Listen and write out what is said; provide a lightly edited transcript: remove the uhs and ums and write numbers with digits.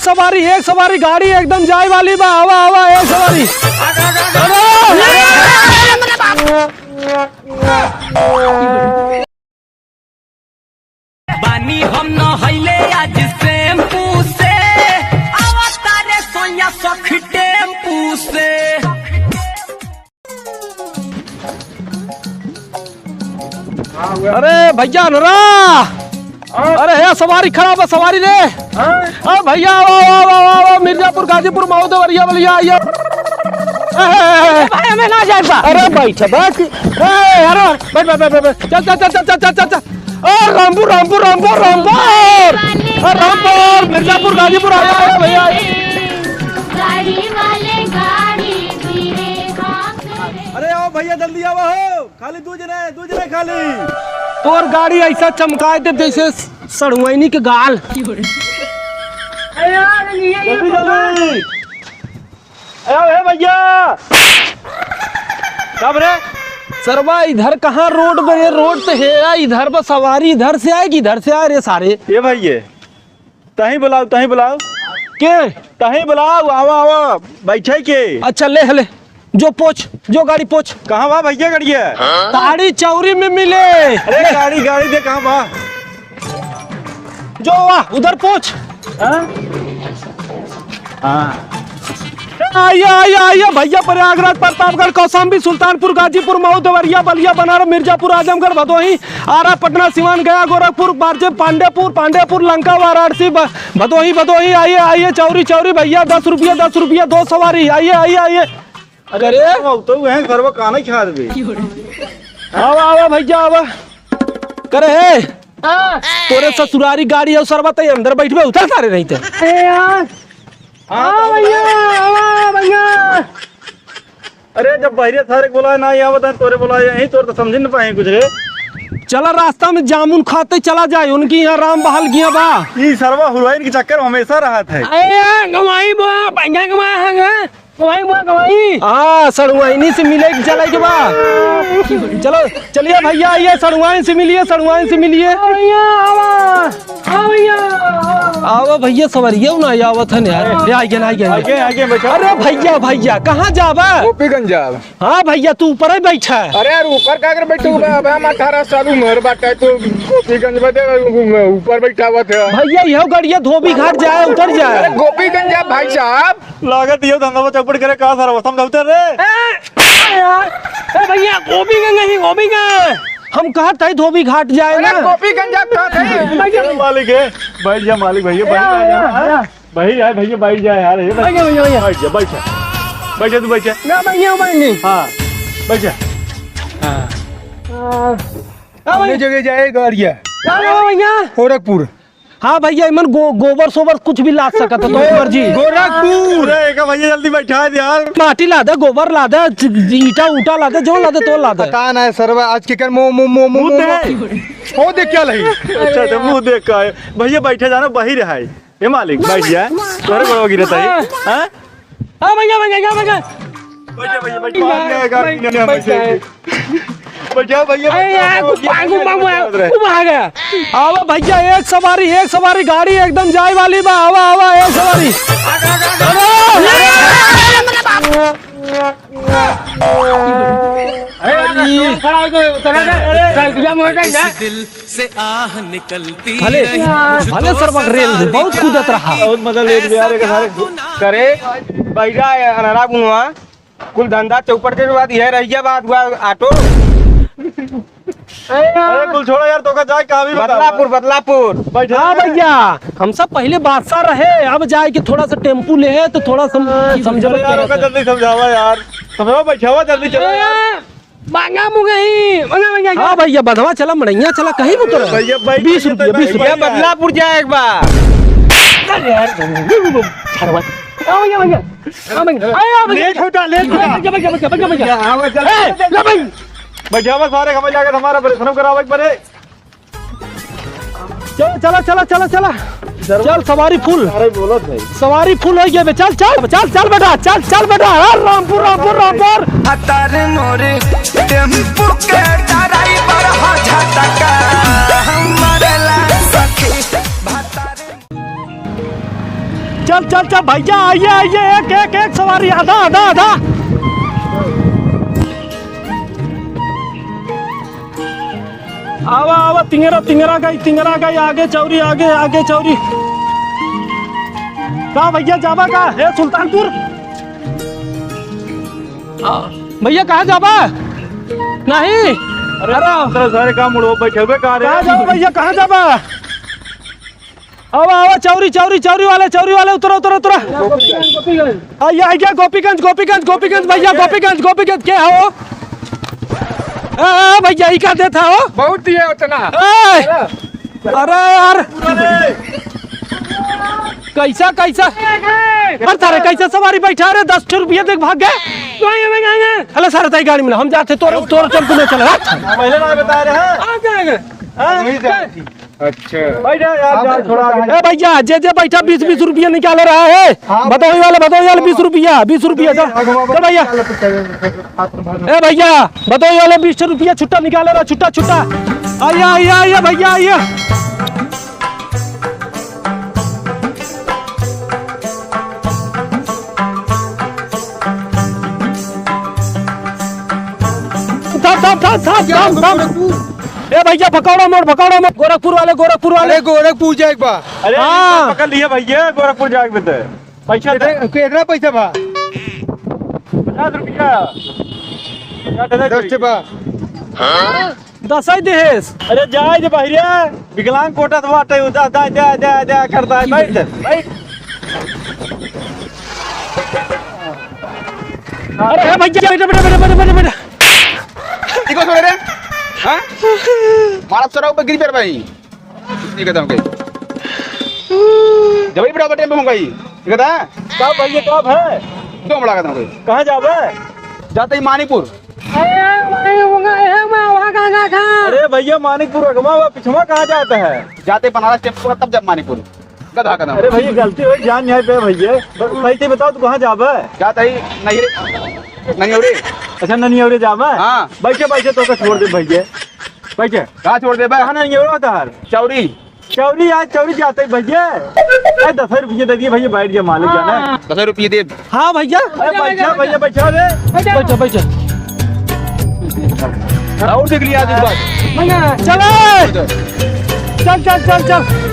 एक सवारी गाड़ी एकदम जाए वाली बा। आवा आवा एक सवारी। बानी हम न हईले आज टेम्पू से आवा तारे सोया सखी टेम्पू से। अरे भैया नरा, अरे है सवारी खड़ा बा, सवारी रे। अरे भैया आओ मिर्जापुर गाजीपुर मऊ देवरिया बलिया आइए। भाई हमें ना जाए। अरे बैठ बैठ। अरे बैठ बैठ बैठ। चल चल चल चल चल चल चल। रामपुर रामपुर रामपुर रामपुर रामपुर मिर्जापुर गाजीपुर आया भैया। अरे आओ भैया जल्दी आओ, खाली दू जने खाली। तोर गाड़ी ऐसा चमकाए दे जैसे सड़ुआइनी के गाल। जल्दी जल्दी ए भैया। कब रे सरवा इधर कहाँ रोड बने? रोड तो है इधर, बस सवारी इधर से आएगी, इधर से आ रहे सारे। ये भैया तही बुलाओ के तही बुलाओ। आवा आवा बैठे के। अच्छा ले हले जो पोछ, जो गाड़ी पोछ। कहाँ बा भैया गाड़ी है? ताड़ी चौरी में मिले। अरे गाड़ी दे कहाँ बा? जो वाह उधर पोछ। आइए भैया। प्रयागराज, प्रतापगढ़, कौशाम्बी, सुल्तानपुर, गाजीपुर, मऊ देवरिया, बलिया, बनारस, मिर्जापुर, आजमगढ़, भदोही, आरा, पटना, सिवान, गया, गोरखपुर, बारजेप, पांडेपुर, लंका, वाराणसी, भदोही। आइए चौरी भैया। 10 रुपया 2 सवारी। आइए। अरे तो वह घर में काना खा दे। आवा भैया आवा। करे है तोरे ससुरारी गाड़ी है सरबत अंदर बैठबे, उतर तारे नहीं थे। भैया। अरे जब बहरे सारे बोला ना यहाँ बता, तोरे बोला यही तोर तो समझ न पाए कुछ रे। चला रास्ता में जामुन खाते चला जाए, उनकी यहाँ राम बहाल गया बा। ये सरवा हुलवाइन के चक्कर हमेशा रहा था। सड़ुआइनी से मिले चला के बा। चलो चलिए भैया, आइए सड़ुआइन से मिलिए। आओ भैया सवरिया ना आवत है यार। आगे बैठो। अरे भैया कहाँ जावा? गोपीगंज जाब। हाँ भैया तू ऊपर ही बैठा है। अरे यार ऊपर का कर बैठू? अब हम 18 साल उम्र बाटे तो गोपीगंज में ऊपर बैठा हुआ था। भैया यह गड़िया धोबी घाट जाए, उतर जाए। अरे गोपीगंज जाब भाई साहब। लागत ये धंधा चौपट करे कहा सारा समझौते रे। भैया गोपीगंज हम कहा था धोबी घाट जाए ना। गोपीगंज मालिक है बैठ जा। मालिक भैया भैया बैठ जाए यार। भैया बैठ जा तू बैठ जा। हाँ बैठ जा। अपने जगह जाए गाड़िया गोरखपुर। हाँ भैया इमन गोबर सोबर कुछ भी ला सकता तो मर्जी। गोरखपुर भैया जल्दी बैठा दे यार। माटी ला दे, गोबर ला दे, ईटा ला दे, जो ला दे तो ला दे। पता ना सरवा आज के कर मुंह देख क्या लगी। अच्छा मुंह देख का भैया बैठे जाना बही रहा है। ये मालिक बैठ जाए, तोरे बड़ो गिरता है। हाँ भैया बैठा भैया। आवा भैया एक सवारी गाड़ी एकदम जाए वाली बा। आवा एक सवारी। दिल से आह निकलती भले सरबक रेल बहुत कूदत रहा। बहुत मजा ले यार करे बैठा अनरा गुनवा कुल धंधा चौपट के बाद यह रह गया बात हुआ ऑटो। अरे कुल छोड़ो यार, तो का जाए कहाँ भी बदलापुर। हाँ भैया हम सब पहले बादशाह रहे, अब जाए कि थोड़ा सा टेम्पू ले है तो थोड़ा समझो यार। जल्दी समझावा यार, समझावा बैठावा जल्दी चलो। हाँ भैया बधवा चला, मड़ैया चला, कहीं भी उतर। भैया 20 रुपया बदलापुर जाए एक बार। बैठावा सारे हमें जाकर हमारा परेशान करावा पड़े। चला चल सवारी फुल। अरे बोलो भाई सवारी फुल हो गया। चल बेटा। रामपुर हतार मोरे टेम्पू के ड्राइवर हो झटका हमारे ला सखी। चल चल चल भैया आइए आइए एक एक एक सवारी आधा आधा आधा आवा आवा तिंगरा तिंगरा गई आगे चौरी आगे आगे चौरी का भैया जाबा का है सुल्तानपुर भैया कहाँ जाबा नहीं अरे सारे काम मुड़ो बैठे हुए कहाँ जाओ भैया कहाँ जाबा आवा आवा चौरी चौरी चौरी वाले उतरो उतरो उतरो आइए आइए गोपीगंज भैया गोपीगंज क्या हो भैया ही का देता हो बहुत दिए उतना। अरे यार कैसा अरे तारे कैसा सवारी बैठा रहे 10 रुपया देख भाग गए हेलो सारे ताई गाड़ी में हम जाते तोर टेम्पो में चले पहले ना बता रहे हैं आ जाएंगे अच्छा बैठ यार थोड़ा ए भैया जे बैठा 20 रुपया निकाल रहा है बताओ वाले 20 रुपया चल भैया ए भैया बताओ वाले 20 रुपया छुट्टा निकाले रहा छुट्टा आइए भैया आइए ए भैया भकौड़ा मोड़ गोरखपुर वाले गोरखपुर जाए बा। अरे हाँ। पकड़ लिए भैया गोरखपुर जाके बता पैसा कितना पैसा बा? 50 रुपया 10 बा। 10 ही देस अरे जाए जे भैया विकलांग कोटा तो बाटे उदा दे करता है बैठ अरे भैया बेटा देखो छोड़ रे हां मारा सराव पे गिरी पर भाई ये कहता हूं कहीं जब ही बड़ा बटे में होगा ये कहता है कब भैया कब है क्यों बड़ा कहता हूं कहाँ जावे जाते ही मानीपुर। अरे भैया मानिकपुर अगवा हुआ पिछवा कहाँ जाता है जाते बनारस टेम्पो तब जब मानीपुर गधा कहता अरे हूं भैया गलती हुई जान यहाँ पे भैया सही से बताओ तू कहाँ जावे जाते ही नहीं हो रे अच्छा ननियवरे जावे हाँ। बैठे तो छोड़ दे भैया बैठे कहाँ छोड़ दे बे? कहाँ ननियवरे होता है चौरी चौरी जाते भैया 10 रुपये दे दिए भैया बैठ गया मालिक जाना 10 रुपये दे। हाँ भैया भैया बैठा दे बैठा और देख लिया आज बात चल चल